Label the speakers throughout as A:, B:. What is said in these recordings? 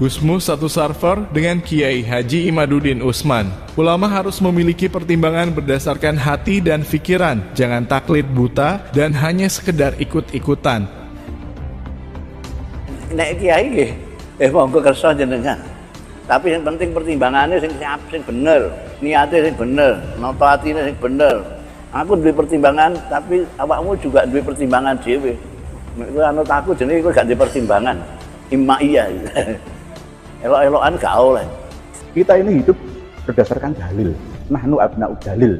A: Gusmus satu server dengan Kiai Haji Imaduddin Utsman. Ulama harus memiliki pertimbangan berdasarkan hati dan pikiran, jangan taklid buta dan hanya sekedar ikut-ikutan.
B: Nek kiai nggih, monggo kersa jenengan. Tapi yang penting pertimbangannya sing siap, sing bener, niatnya sing bener, nata atine sing bener. Aku duwe pertimbangan, tapi awakmu juga duwe pertimbangan dhewe. Nek kowe anut aku jenenge kowe gak duwe pertimbangan. Immaiyah. Elok-elokan gak oleh.
C: Kita ini hidup berdasarkan dalil. Nahnu abna'ud dalil.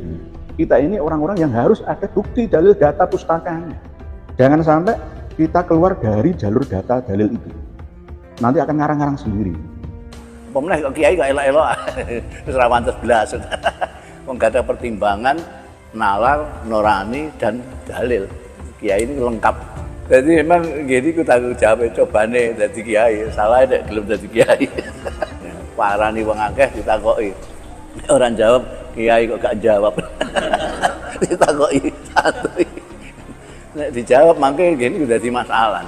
C: Kita ini orang-orang yang harus ada bukti dalil data pustakanya. Jangan sampai kita keluar dari jalur data dalil itu. Nanti akan ngarang-ngarang sendiri.
B: Pemenang kok kiai gak elok-elok. Wis ra pantes blas. Wong gak ada pertimbangan, nalar, nurani dan dalil. Kiai ini lengkap. Jadi memang gini ku tanggung jawab cobane dadi kiai. Salah nek gelem dadi kiai. Parani wong akeh ditakoki. Orang jawab, kiai kok gak jawab. Ditakoki santuy. Nek dijawab mangke gini ku dadi masalah.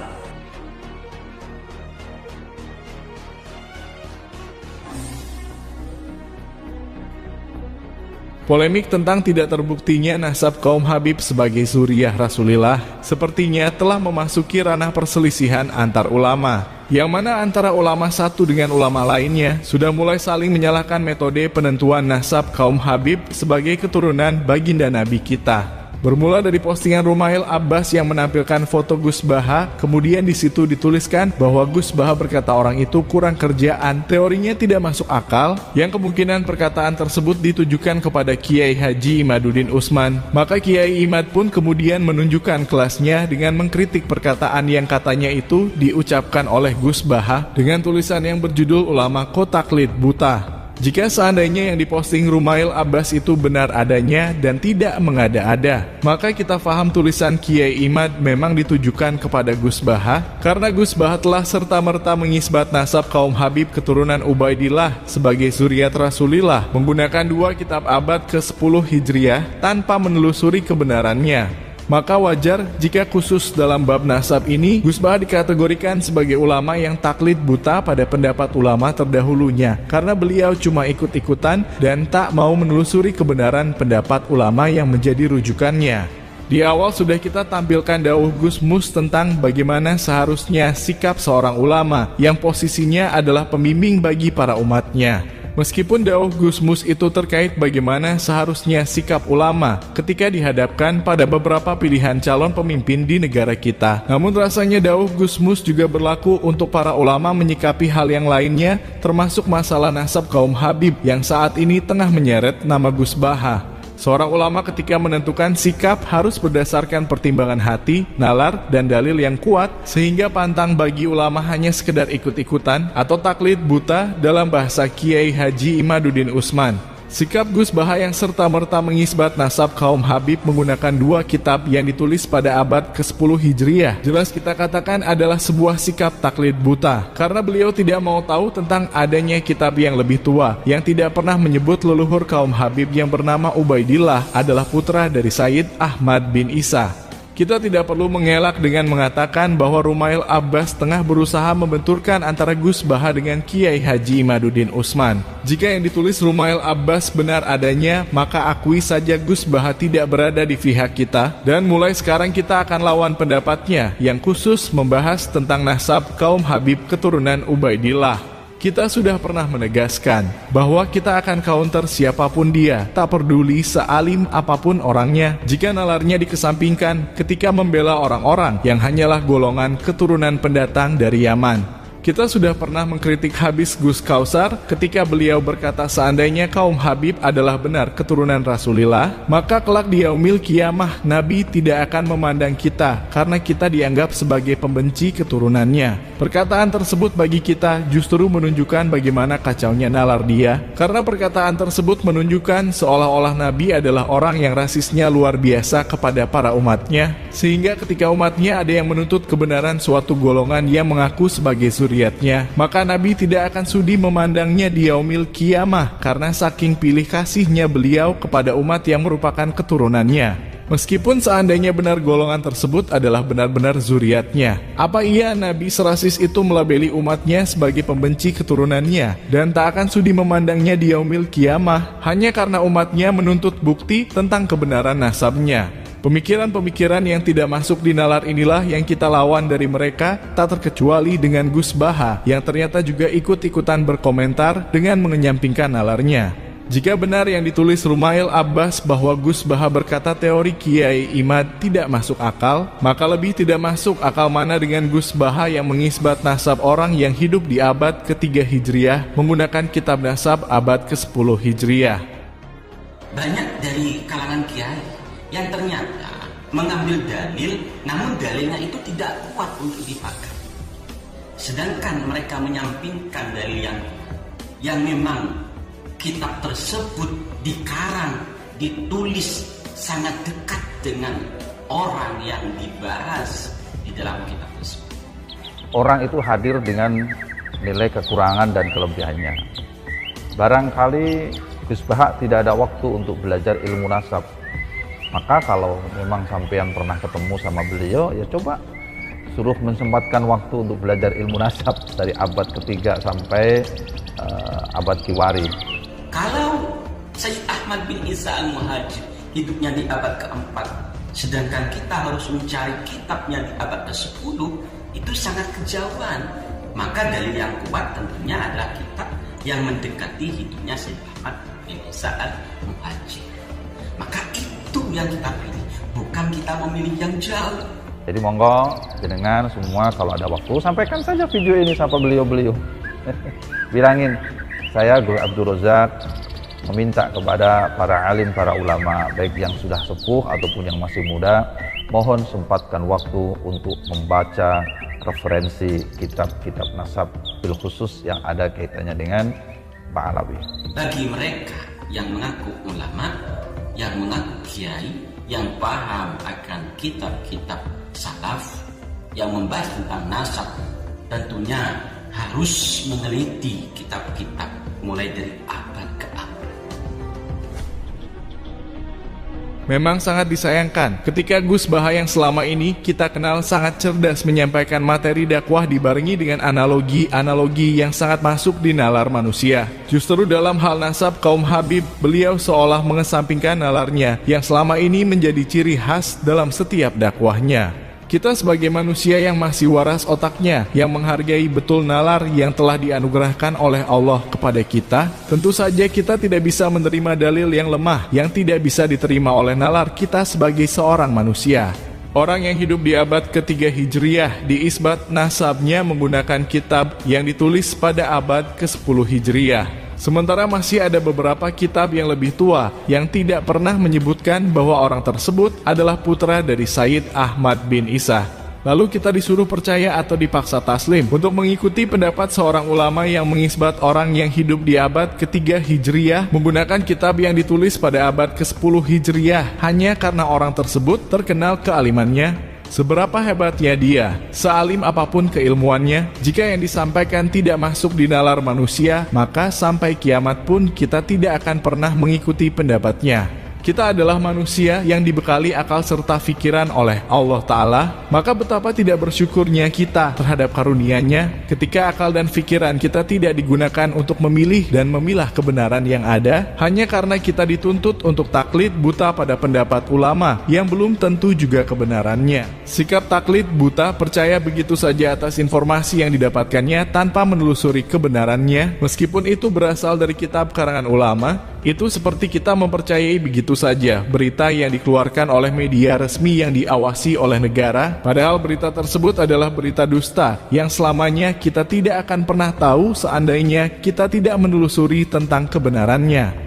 A: Polemik tentang tidak terbuktinya nasab kaum Habib sebagai zuriyah Rasulillah sepertinya telah memasuki ranah perselisihan antar ulama, yang mana antara ulama satu dengan ulama lainnya sudah mulai saling menyalahkan metode penentuan nasab kaum Habib sebagai keturunan baginda Nabi kita. Bermula dari postingan Rumail Abbas yang menampilkan foto Gus Baha, kemudian di situ dituliskan bahwa Gus Baha berkata orang itu kurang kerjaan, teorinya tidak masuk akal, yang kemungkinan perkataan tersebut ditujukan kepada Kiai Haji Imaduddin Utsman. Maka Kiai Imad pun kemudian menunjukkan kelasnya dengan mengkritik perkataan yang katanya itu diucapkan oleh Gus Baha dengan tulisan yang berjudul Ulama Kok Taklid Buta. Jika seandainya yang diposting Rumail Abbas itu benar adanya dan tidak mengada-ada, maka kita paham tulisan Kiai Imad memang ditujukan kepada Gus Baha, karena Gus Baha telah serta-merta mengisbat nasab kaum Habib keturunan Ubaidillah sebagai zuriat Rasulillah menggunakan 2 kitab abad ke-10 Hijriah tanpa menelusuri kebenarannya. Maka wajar jika khusus dalam bab nasab ini Gus Baha dikategorikan sebagai ulama yang taklid buta pada pendapat ulama terdahulunya, karena beliau cuma ikut-ikutan dan tak mau menelusuri kebenaran pendapat ulama yang menjadi rujukannya. Di awal sudah kita tampilkan dauh Gusmus tentang bagaimana seharusnya sikap seorang ulama yang posisinya adalah pembimbing bagi para umatnya. Meskipun dauh Gusmus itu terkait bagaimana seharusnya sikap ulama ketika dihadapkan pada beberapa pilihan calon pemimpin di negara kita, namun rasanya dauh Gusmus juga berlaku untuk para ulama menyikapi hal yang lainnya, termasuk masalah nasab kaum Habib yang saat ini tengah menyeret nama Gus Baha. Seorang ulama ketika menentukan sikap harus berdasarkan pertimbangan hati, nalar, dan dalil yang kuat, sehingga pantang bagi ulama hanya sekedar ikut-ikutan atau taklid buta dalam bahasa Kiai Haji Imaduddin Utsman. Sikap Gus Baha yang serta-merta mengisbat nasab kaum Habib menggunakan 2 kitab yang ditulis pada abad ke-10 Hijriah jelas kita katakan adalah sebuah sikap taklid buta, karena beliau tidak mau tahu tentang adanya kitab yang lebih tua yang tidak pernah menyebut leluhur kaum Habib yang bernama Ubaidillah adalah putra dari Sayyid Ahmad bin Isa. Kita tidak perlu mengelak dengan mengatakan bahwa Rumail Abbas tengah berusaha membenturkan antara Gus Baha dengan Kiai Haji Imaduddin Utsman. Jika yang ditulis Rumail Abbas benar adanya, maka akui saja Gus Baha tidak berada di pihak kita, dan mulai sekarang kita akan lawan pendapatnya yang khusus membahas tentang nasab kaum Habib keturunan Ubaidillah. Kita sudah pernah menegaskan bahwa kita akan counter siapapun dia, tak peduli sealim apapun orangnya, jika nalarnya dikesampingkan ketika membela orang-orang yang hanyalah golongan keturunan pendatang dari Yaman. Kita sudah pernah mengkritik Habis Gus Kausar ketika beliau berkata seandainya kaum Habib adalah benar keturunan Rasulillah, maka kelak di yaumil kiamah Nabi tidak akan memandang kita karena kita dianggap sebagai pembenci keturunannya. Perkataan tersebut bagi kita justru menunjukkan bagaimana kacaunya nalar dia, karena perkataan tersebut menunjukkan seolah-olah Nabi adalah orang yang rasisnya luar biasa kepada para umatnya, sehingga ketika umatnya ada yang menuntut kebenaran suatu golongan yang mengaku sebagai zuriatnya, maka Nabi tidak akan sudi memandangnya di yaumil kiamah karena saking pilih kasihnya beliau kepada umat yang merupakan keturunannya. Meskipun seandainya benar golongan tersebut adalah benar-benar zuriatnya, apa iya Nabi serasis itu melabeli umatnya sebagai pembenci keturunannya dan tak akan sudi memandangnya di yaumil kiamah hanya karena umatnya menuntut bukti tentang kebenaran nasabnya? Pemikiran-pemikiran yang tidak masuk di nalar inilah yang kita lawan dari mereka, tak terkecuali dengan Gus Baha yang ternyata juga ikut-ikutan berkomentar dengan mengenyampingkan nalarnya. Jika benar yang ditulis Rumail Abbas bahwa Gus Baha berkata teori Kiai Imad tidak masuk akal, maka lebih tidak masuk akal mana dengan Gus Baha yang mengisbat nasab orang yang hidup di abad ke-3 Hijriah menggunakan kitab nasab abad ke-10 Hijriah.
D: Banyak dari kalangan kiai yang ternyata mengambil dalil, namun dalilnya itu tidak kuat untuk dipakai. Sedangkan mereka menyampingkan dalil yang memang kitab tersebut dikarang, ditulis sangat dekat dengan orang yang dibahas di dalam kitab tersebut.
E: Orang itu hadir dengan nilai kekurangan dan kelebihannya. Barangkali Gus Baha tidak ada waktu untuk belajar ilmu nasab. Maka kalau memang sampean pernah ketemu sama beliau, ya coba suruh mensempatkan waktu untuk belajar ilmu nasab dari abad ke-3 sampai abad Kiwari.
D: Kalau Sayyid Ahmad bin Isa al-Muhajir hidupnya di abad ke-4, sedangkan kita harus mencari kitabnya di abad ke-10, itu sangat kejauhan. Maka dalil yang kuat tentunya adalah kitab yang mendekati hidupnya Sayyid Ahmad bin Isa al-Muhajir. Maka itu yang kita pilih, bukan kita memilih yang jauh.
E: Jadi monggo jenengan semua kalau ada waktu sampaikan saja video ini sama beliau-beliau. Bilangin, saya Guru Abdul Razak meminta kepada para alim, para ulama, baik yang sudah sepuh ataupun yang masih muda, mohon sempatkan waktu untuk membaca referensi kitab-kitab nasab, bil khusus yang ada kaitannya dengan Pak Alawi.
D: Bagi mereka yang mengaku ulama, yang mengaku kiai, yang paham akan kitab-kitab salaf, yang membahas tentang nasab, tentunya harus meneliti kitab-kitab mulai dari abad ke abad.
A: Memang sangat disayangkan ketika Gus Baha yang selama ini kita kenal sangat cerdas menyampaikan materi dakwah dibarengi dengan analogi-analogi yang sangat masuk di nalar manusia. Justru dalam hal nasab kaum Habib, beliau seolah mengesampingkan nalarnya yang selama ini menjadi ciri khas dalam setiap dakwahnya. Kita sebagai manusia yang masih waras otaknya, yang menghargai betul nalar yang telah dianugerahkan oleh Allah kepada kita, tentu saja kita tidak bisa menerima dalil yang lemah, yang tidak bisa diterima oleh nalar kita sebagai seorang manusia. Orang yang hidup di abad ke-3 Hijriah diisbat nasabnya menggunakan kitab yang ditulis pada abad ke-10 Hijriah. Sementara masih ada beberapa kitab yang lebih tua yang tidak pernah menyebutkan bahwa orang tersebut adalah putra dari Sayyid Ahmad bin Isa. Lalu kita disuruh percaya atau dipaksa taslim untuk mengikuti pendapat seorang ulama yang mengisbat orang yang hidup di abad ke-3 Hijriah menggunakan kitab yang ditulis pada abad ke-10 Hijriah hanya karena orang tersebut terkenal kealimannya. Seberapa hebatnya dia, sealim apapun keilmuannya, jika yang disampaikan tidak masuk di nalar manusia, maka sampai kiamat pun kita tidak akan pernah mengikuti pendapatnya. Kita adalah manusia yang dibekali akal serta pikiran oleh Allah Ta'ala, maka betapa tidak bersyukurnya kita terhadap karunia-Nya ketika akal dan pikiran kita tidak digunakan untuk memilih dan memilah kebenaran yang ada, hanya karena kita dituntut untuk taklid buta pada pendapat ulama yang belum tentu juga kebenarannya. Sikap taklid buta percaya begitu saja atas informasi yang didapatkannya tanpa menelusuri kebenarannya, meskipun itu berasal dari kitab karangan ulama, itu seperti kita mempercayai begitu saja berita yang dikeluarkan oleh media resmi yang diawasi oleh negara, padahal berita tersebut adalah berita dusta yang selamanya kita tidak akan pernah tahu seandainya kita tidak menelusuri tentang kebenarannya.